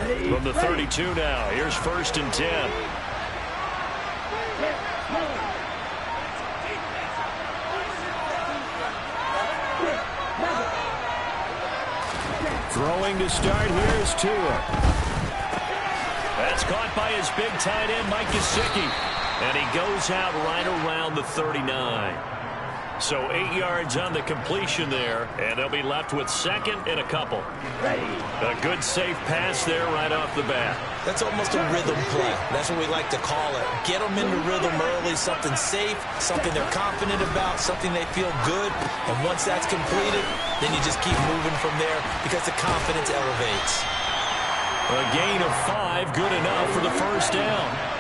From the 32 now, here's 1st and 10. Throwing to start, here's Tua. That's caught by his big tight end, Mike Gesicki. And he goes out right around the 39. So 8 yards on the completion there, and they'll be left with 2nd and a couple. A good safe pass there right off the bat. That's almost a rhythm play. That's what we like to call it. Get them into rhythm early, something safe, something they're confident about, something they feel good. And once that's completed, then you just keep moving from there because the confidence elevates. A gain of 5, good enough for the 1st down.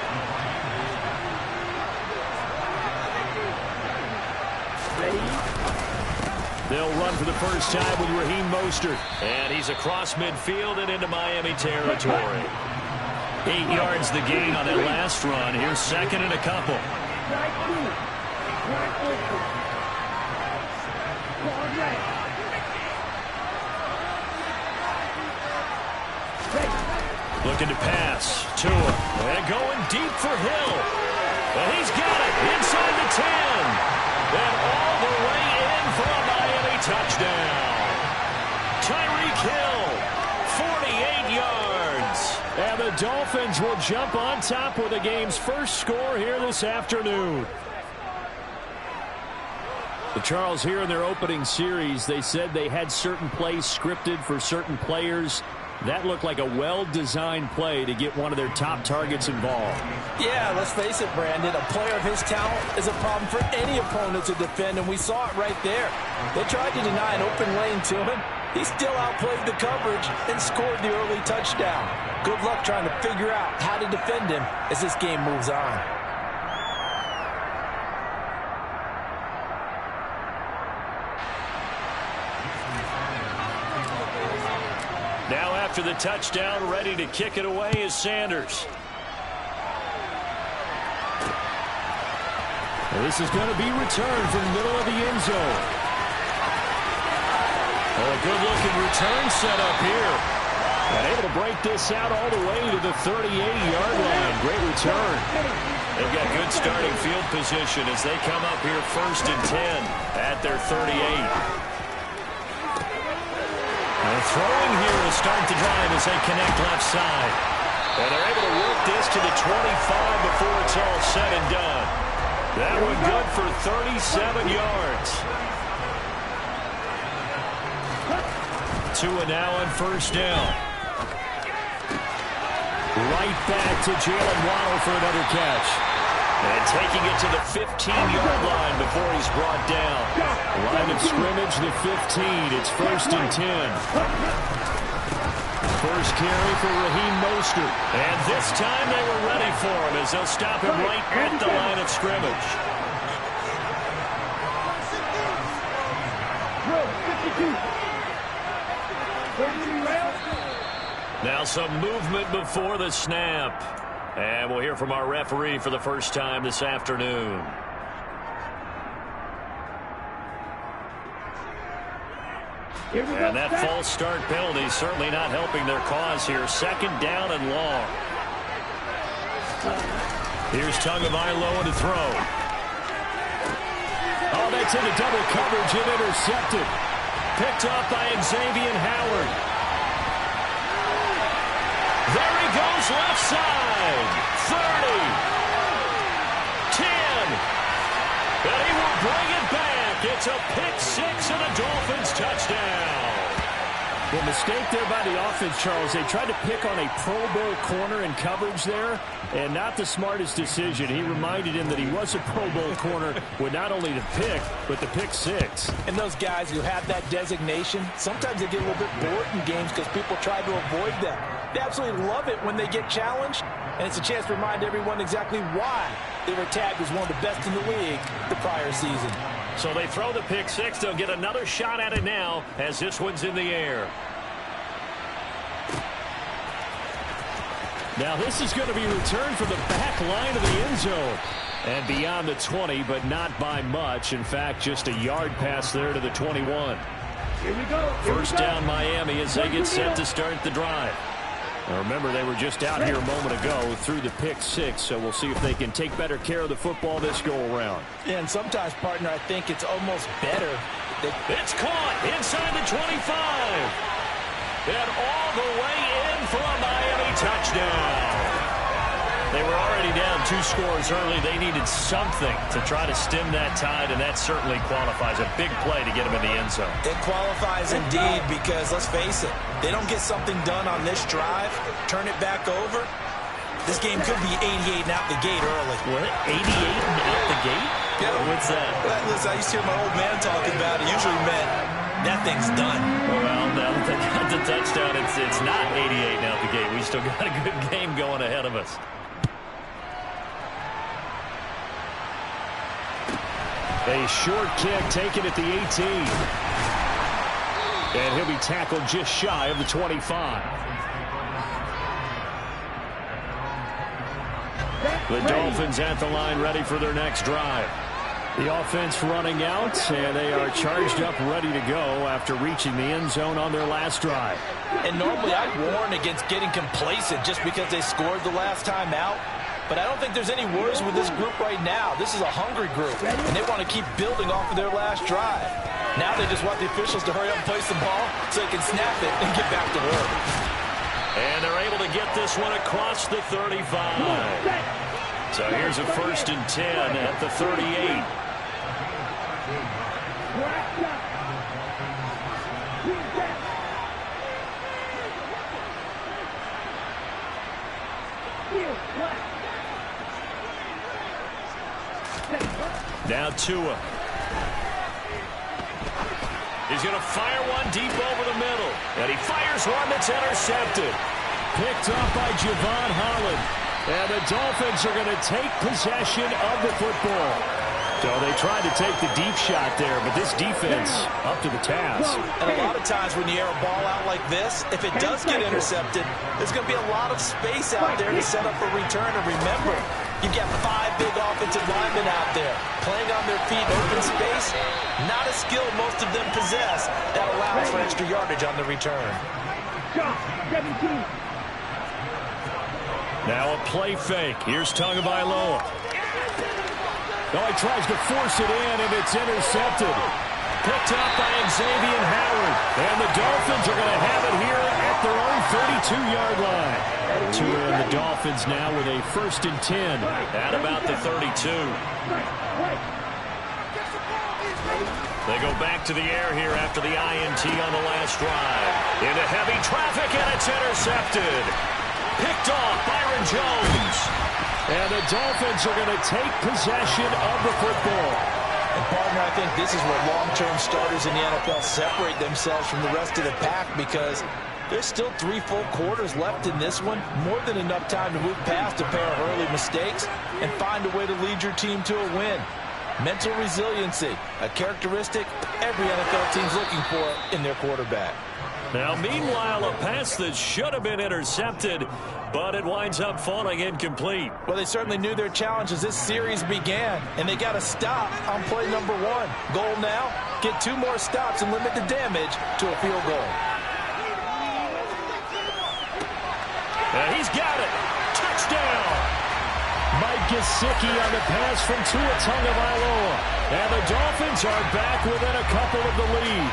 They'll run for the first time with Raheem Mostert. And he's across midfield and into Miami territory. 8 yards the gain on that last run. Here's 2nd and a couple. Looking to pass. Tua. And going deep for Hill. And he's got it inside the 10. And all the way in for a Miami touchdown. Tyreek Hill, 48 yards. And the Dolphins will jump on top with the game's first score here this afternoon. The Charles, here in their opening series, they said they had certain plays scripted for certain players. That looked like a well-designed play to get one of their top targets involved. Yeah, let's face it, Brandon. A player of his talent is a problem for any opponent to defend, and we saw it right there. They tried to deny an open lane to him. He still outplayed the coverage and scored the early touchdown. Good luck trying to figure out how to defend him as this game moves on. Now after the touchdown, ready to kick it away is Sanders. Well, this is going to be returned from the middle of the end zone. Oh, a good-looking return set up here. And able to break this out all the way to the 38-yard line. Great return. They've got good starting field position as they come up here 1st and 10 at their 38. Throwing here to start the drive as they connect left side. And they're able to work this to the 25 before it's all said and done. That one good for 37 yards. Tua now on 1st down. Right back to Jalen Waddle for another catch. And taking it to the 15-yard line before he's brought down. Line of scrimmage, the 15. It's 1st and 10. First carry for Raheem Mostert. And this time they were ready for him as they'll stop him right at the line of scrimmage. Now some movement before the snap. And we'll hear from our referee for the first time this afternoon. And that false start penalty certainly not helping their cause here. 2nd down and long. Here's Tagovailoa to throw. Oh, that's into double coverage and intercepted. Picked up by Xavier Howard. There he goes left side. 30. 10. And he will bring it back. It's a pick 6 and a Dolphins touchdown. The mistake there by the offense, Charles, they tried to pick on a Pro Bowl corner in coverage there, and not the smartest decision. He reminded him that he was a Pro Bowl corner with not only the pick, but the pick 6. And those guys who have that designation, sometimes they get a little bit bored in games because people try to avoid them. They absolutely love it when they get challenged, and it's a chance to remind everyone exactly why they were tagged as one of the best in the league the prior season. So they throw the pick 6. They'll get another shot at it now as this one's in the air. Now this is going to be returned from the back line of the end zone. And beyond the 20, but not by much. In fact, just a yard pass there to the 21. Here we go. First down Miami as they get set to start the drive. Now remember, they were just out here a moment ago through the pick six, so we'll see if they can take better care of the football this go-around. Yeah, and sometimes, partner, I think it's almost better. It's caught inside the 25. And all the way in for a Miami touchdown. They were already down 2 scores early. They needed something to try to stem that tide, and that certainly qualifies. A big play to get them in the end zone. It qualifies indeed because, let's face it, they don't get something done on this drive, turn it back over, this game could be 88 and out the gate early. What? 88 and out the gate? Yeah. What's that? Listen, I used to hear my old man talking about it. Usually meant that thing's done. Well, now that they got the touchdown, it's not 88 and out the gate. We still got a good game going ahead of us. A short kick taken at the 18. And he'll be tackled just shy of the 25. The Dolphins at the line ready for their next drive. The offense running out, and they are charged up ready to go after reaching the end zone on their last drive. And normally I warn against getting complacent just because they scored the last time out. But I don't think there's any worries with this group right now. This is a hungry group, and they want to keep building off of their last drive. Now they just want the officials to hurry up and place the ball so they can snap it and get back to work. And they're able to get this one across the 35. So here's a 1st and 10 at the 38. Now Tua. He's going to fire one deep over the middle. And he fires one that's intercepted. Picked up by Javon Holland. And the Dolphins are going to take possession of the football. So they tried to take the deep shot there, but this defense up to the task. And a lot of times when you air a ball out like this, if it does get intercepted, there's going to be a lot of space out there to set up a return. And remember, you've got 5 big offensive linemen out there playing on their feet in open space. Not a skill most of them possess that allows for extra yardage on the return. Now a play fake. Here's Tagovailoa. Oh, he tries to force it in, and it's intercepted. Picked up by Xavier Howard. And the Dolphins are going to have it here at their own 32-yard line. Tua and the Dolphins now with a 1st and 10 at about the 32. They go back to the air here after the INT on the last drive. Into heavy traffic, and it's intercepted. Picked off Byron Jones. And the Dolphins are going to take possession of the football. And, partner, I think this is where long-term starters in the NFL separate themselves from the rest of the pack because there's still 3 full quarters left in this one. More than enough time to move past a pair of early mistakes and find a way to lead your team to a win. Mental resiliency, a characteristic every NFL team's looking for in their quarterback. Now, meanwhile, a pass that should have been intercepted, but it winds up falling incomplete. Well, they certainly knew their challenge as this series began, and they got to stop on play number 1. Goal now, get 2 more stops and limit the damage to a field goal. And he's got it. Touchdown. Mike Gesicki on the pass from Tua Tagovailoa. And the Dolphins are back within a couple of the lead.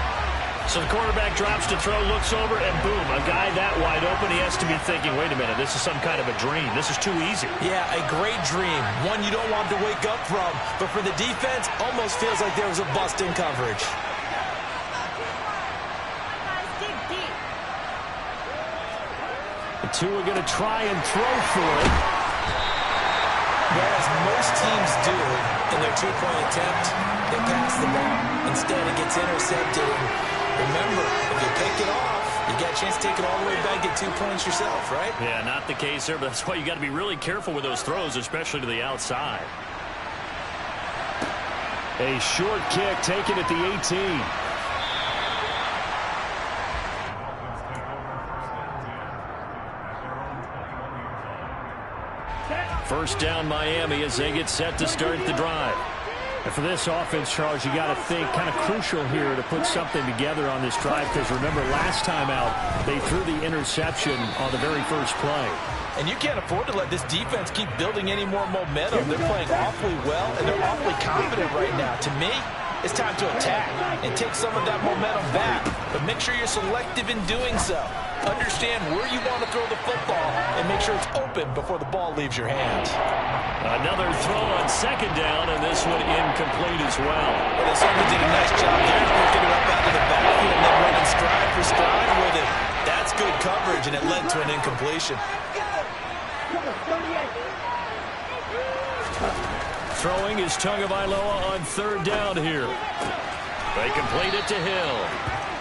So the quarterback drops to throw, looks over, and boom, a guy that wide open, he has to be thinking, wait a minute, this is some kind of a dream. This is too easy. Yeah, a great dream. One you don't want to wake up from. But for the defense, almost feels like there was a bust in coverage. The Tua going to try and throw for it. Whereas most teams do in their 2-point attempt, they pass the ball. Instead, it gets intercepted. Remember, if you pick it off, you got a chance to take it all the way back, get 2 points yourself, right? Yeah, not the case there, but that's why you got to be really careful with those throws, especially to the outside. A short kick taken at the 18. First down Miami as they get set to start the drive. And for this offense, Charles, you got to think kind of crucial here to put something together on this drive, because remember last time out they threw the interception on the very first play. And you can't afford to let this defense keep building any more momentum. They're playing awfully well, and they're awfully confident right now. To me, it's time to attack and take some of that momentum back, but make sure you're selective in doing so. Understand where you want to throw the football and make sure it's open before the ball leaves your hands. Another throw on second down, and this one incomplete as well. Well, they certainly did a nice job there, picking it up out of the backfield and then running stride for stride with it. That's good coverage, and it led to an incompletion. Throwing is Tagovailoa on third down here. They complete it to Hill.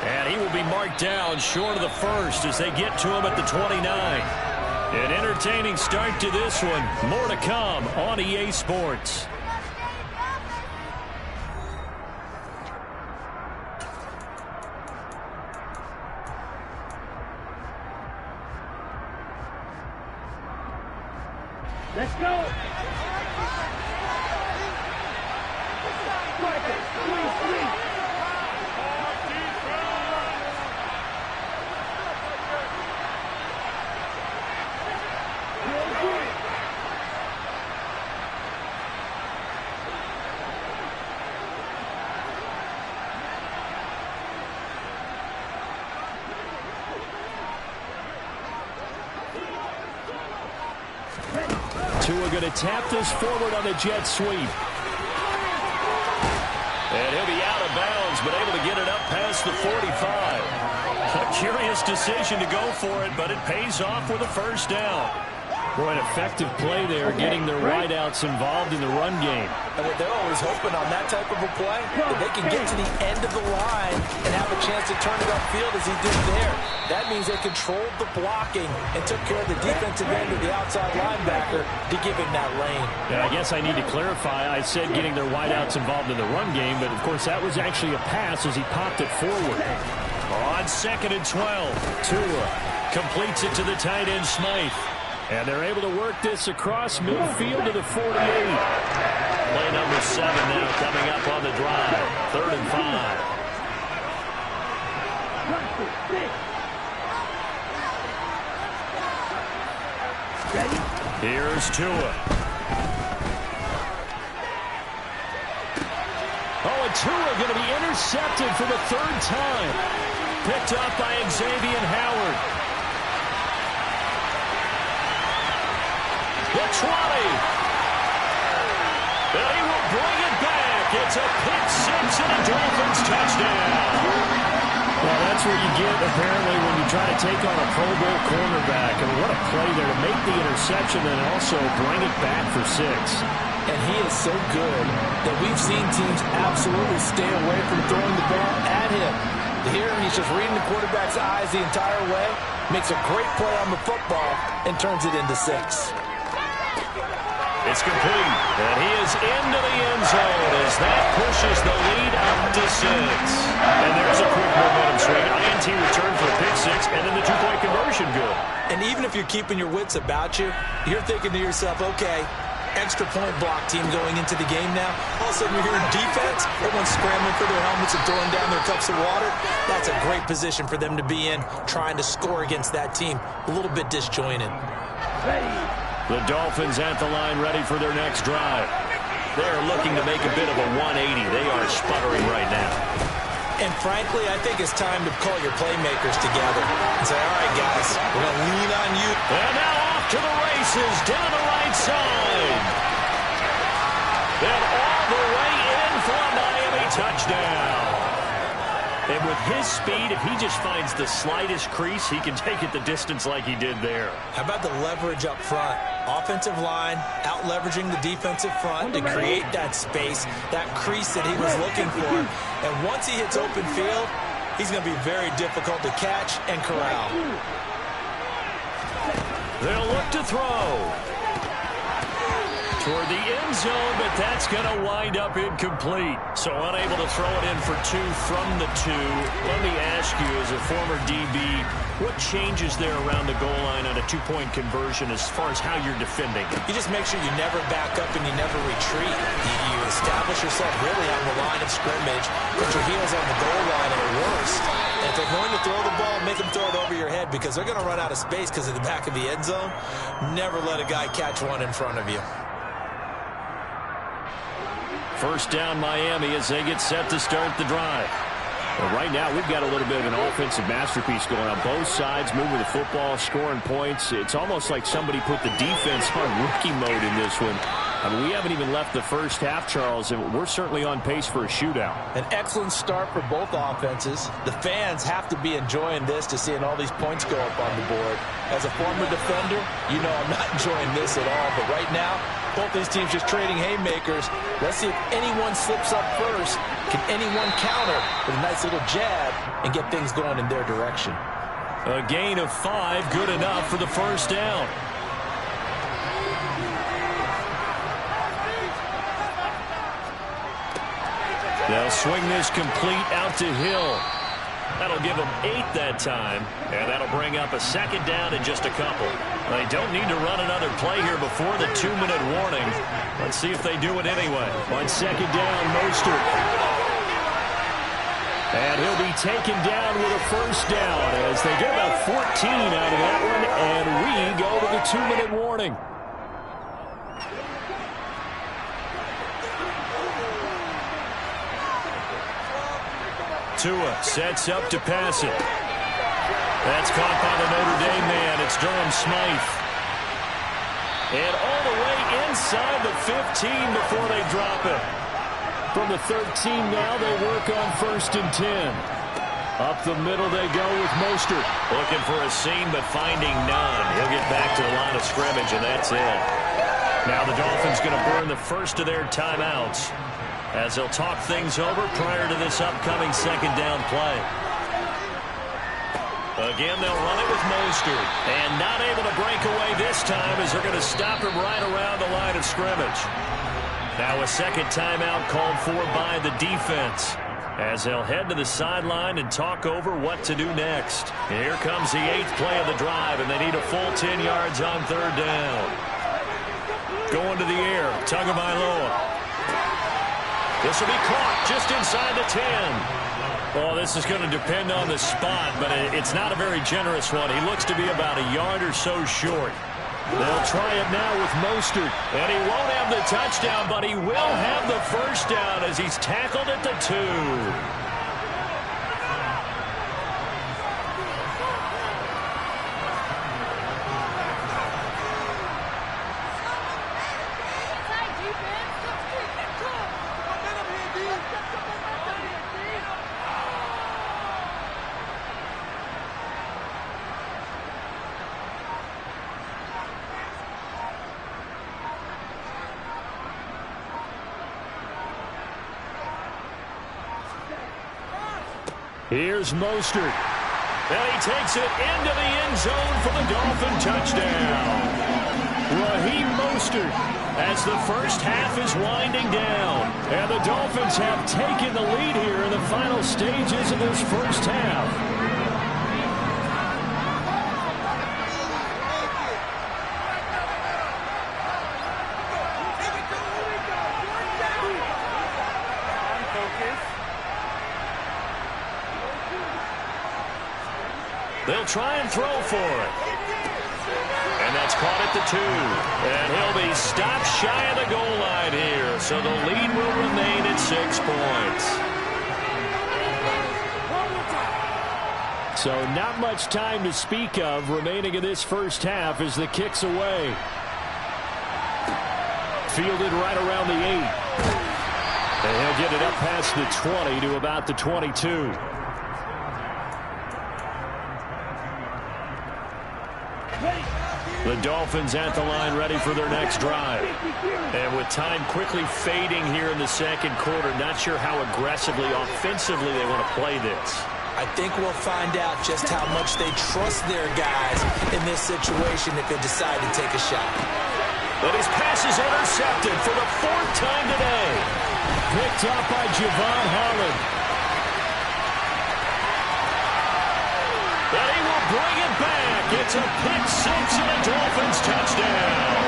And he will be marked down short of the first as they get to him at the 29. An entertaining start to this one. More to come on EA Sports. Let's go. Tua going to tap this forward on the jet sweep. And he'll be out of bounds, but able to get it up past the 45. A curious decision to go for it, but it pays off with a first down. Boy, an effective play there, getting their wideouts involved in the run game. And they're always hoping on that type of a play that they can get to the end of the line and have a chance to turn it upfield as he did there. That means they controlled the blocking and took care of the defensive end of the outside linebacker to give him that lane. Yeah, I guess I need to clarify. I said getting their wideouts involved in the run game, but of course that was actually a pass as he popped it forward. On 2nd and 12, Tua completes it to the tight end Smythe. And they're able to work this across midfield to the 48. Play number 7 now coming up on the drive. 3rd and 5. Here's Tua. Oh, and Tua going to be intercepted for the 3rd time. Picked up by Xavier Howard. The 20. And he will bring it back. It's a pick 6 and a Dolphins touchdown. Well, that's what you get, apparently, when you try to take on a Pro Bowl cornerback. And what a play there to make the interception and also bring it back for 6. And he is so good that we've seen teams absolutely stay away from throwing the ball at him. Here, he's just reading the quarterback's eyes the entire way, makes a great play on the football, and turns it into 6. It's complete, and he is into the end zone as that pushes the lead up to 6. And there's a quick momentum swing. INT return for a pick 6, and then the 2-point conversion good. And even if you're keeping your wits about you, you're thinking to yourself, okay, extra point block team going into the game now. All of a sudden you're hearing defense, everyone's scrambling for their helmets and throwing down their cups of water. That's a great position for them to be in, trying to score against that team. A little bit disjointed. The Dolphins at the line, ready for their next drive. They're looking to make a bit of a 180. They are sputtering right now. And frankly, I think it's time to call your playmakers together and say, all right, guys, we're going to lean on you. And now off to the races, down the right side. And all the way in for a Miami touchdown. And with his speed, if he just finds the slightest crease, he can take it the distance like he did there. How about the leverage up front? Offensive line out-leveraging the defensive front to create that space, that crease that he was looking for. And once he hits open field, he's going to be very difficult to catch and corral. They'll look to throw. toward the end zone, but that's going to wind up incomplete. So unable to throw it in for 2 from the 2. Let me ask you, as a former DB, what changes there around the goal line on a 2-point conversion as far as how you're defending? You just make sure you never back up and you never retreat. You establish yourself really on the line of scrimmage, put your heels on the goal line at worst. And if they're going to throw the ball, make them throw it over your head because they're going to run out of space because of the back of the end zone. Never let a guy catch one in front of you. First down Miami as they get set to start the drive. Well, right now, we've got a little bit of an offensive masterpiece going on. Both sides moving the football, scoring points. It's almost like somebody put the defense on rookie mode in this one. I mean, we haven't even left the first half, Charles, and we're certainly on pace for a shootout. An excellent start for both offenses. The fans have to be enjoying this to seeing all these points go up on the board. As a former defender, you know I'm not enjoying this at all. But right now, both these teams just trading haymakers. Let's see if anyone slips up first. Can anyone counter with a nice little jab and get things going in their direction? A gain of 5, good enough for the first down. They'll swing this complete out to Hill. That'll give them 8 that time, and that'll bring up a second down in just a couple. They don't need to run another play here before the 2-minute warning. Let's see if they do it anyway. On second down, Mostert. And he'll be taken down with a first down as they get about 14 out of that one, and we go to the 2-minute warning. Tua sets up to pass it. That's caught by the Notre Dame man. It's Durham Smythe. And all the way inside the 15 before they drop it. From the 13 now, they work on 1st and 10. Up the middle they go with Mostert. Looking for a seam, but finding none. He'll get back to the line of scrimmage, and that's it. Now the Dolphins going to burn the first of their timeouts as they'll talk things over prior to this upcoming second down play. Again, they'll run it with Mostert. And not able to break away this time as they're going to stop him right around the line of scrimmage. Now a second timeout called for by the defense as they'll head to the sideline and talk over what to do next. And here comes the 8th play of the drive, and they need a full 10 yards on 3rd down. Going to the air, Tagovailoa. This will be caught just inside the 10. Well, this is going to depend on the spot, but it's not a very generous one. He looks to be about a yard or so short. They'll try it now with Mostert, and he won't have the touchdown, but he will have the first down as he's tackled at the 2. Here's Mostert. And he takes it into the end zone for the Dolphin touchdown. Raheem Mostert as the first half is winding down. And the Dolphins have taken the lead here in the final stages of this first half. They'll try and throw for it. And that's caught at the 2. And he'll be stopped shy of the goal line here. So the lead will remain at 6 points. So not much time to speak of remaining in this first half as the kick's away. Fielded right around the 8. And he'll get it up past the 20 to about the 22. The Dolphins at the line ready for their next drive. And with time quickly fading here in the second quarter, not sure how aggressively, offensively they want to play this. I think we'll find out just how much they trust their guys in this situation if they decide to take a shot. And his pass is intercepted for the 4th time today. Picked up by Javon Holland. And he will bring it back. It's a pick six and a Dolphins touchdown.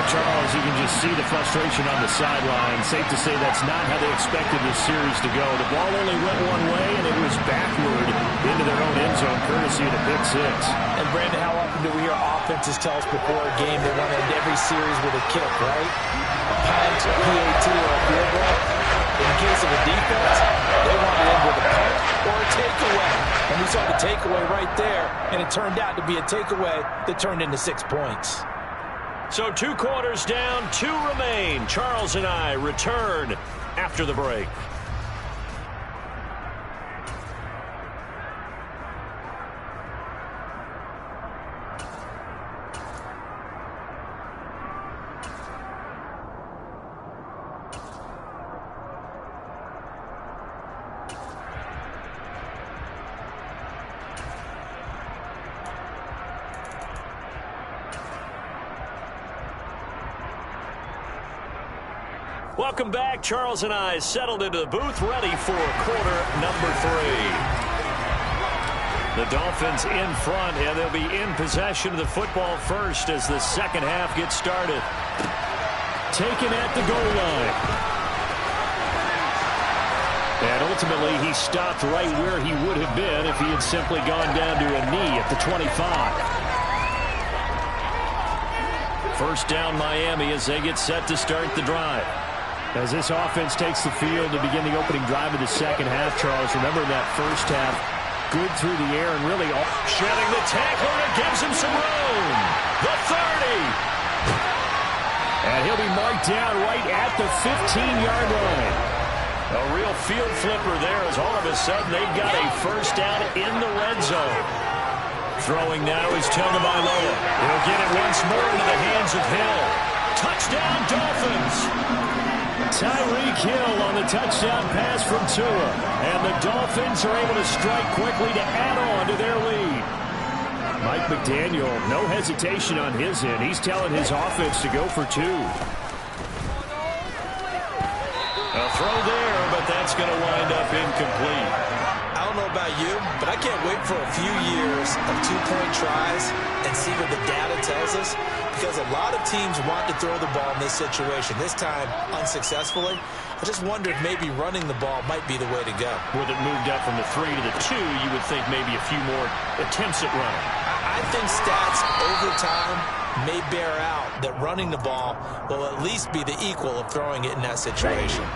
Charles, you can just see the frustration on the sideline. Safe to say that's not how they expected this series to go. The ball only went one way, and it was backward into their own end zone, courtesy of the pick six. And, Brandon, how often do we hear offenses tell us before a game they want to end every series with a kick, right? A punt, a PAT, or a field goal. In the case of a defense, they want to end with a punt or a takeaway. And we saw the takeaway right there, and it turned out to be a takeaway that turned into 6 points. So 2 quarters down, 2 remain. Charles and I return after the break. Welcome back. Charles and I settled into the booth, ready for quarter number 3. The Dolphins in front, and they'll be in possession of the football first as the second half gets started. Taken at the goal line. And ultimately, he stopped right where he would have been if he had simply gone down to a knee at the 25. First down, Miami, as they get set to start the drive. As this offense takes the field to begin the opening drive of the second half, Charles, remember in that first half, good through the air and really all... Shedding the tackler, and it gives him some room. The 30. And he'll be marked down right at the 15-yard line. A real field flipper there as all of a sudden they've got a first down in the red zone. Throwing now is Tagovailoa. He'll get it once more into the hands of Hill. Touchdown, Dolphins. Tyreek Hill on the touchdown pass from Tua. And the Dolphins are able to strike quickly to add on to their lead. Mike McDaniel, no hesitation on his end. He's telling his offense to go for 2. A throw there, but that's going to wind up incomplete. I don't know about you, but I can't wait for a few years of 2-point tries and see what the data tells us. Because a lot of teams want to throw the ball in this situation. This time, unsuccessfully. I just wonder if maybe running the ball might be the way to go. With it moved up from the 3 to the 2, you would think maybe a few more attempts at running. I think stats over time may bear out that running the ball will at least be the equal of throwing it in that situation.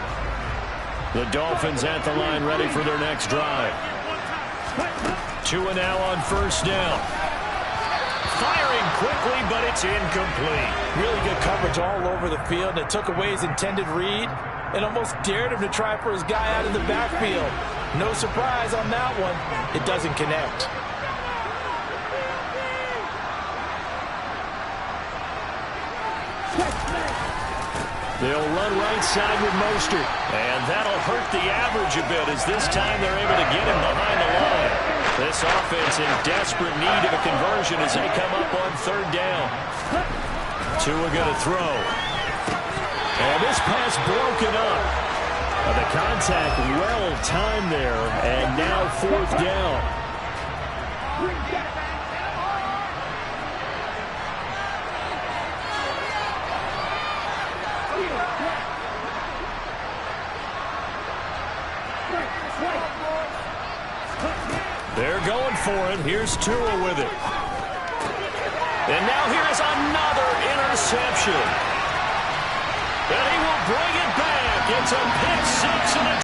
The Dolphins at the line ready for their next drive. Tua now on first down. Firing quickly, but it's incomplete. Really good coverage all over the field, and it took away his intended read and almost dared him to try for his guy out of the backfield. No surprise on that one. It doesn't connect. They'll run right side with Mostert. And that'll hurt the average a bit as this time they're able to get him behind the line. This offense in desperate need of a conversion as they come up on third down. Tua going to throw. And this pass broken up. The contact well timed there. And now fourth down. They're going for it. Here's Tua with it. And now here is another interception. And he will bring it back. It's a pick six and a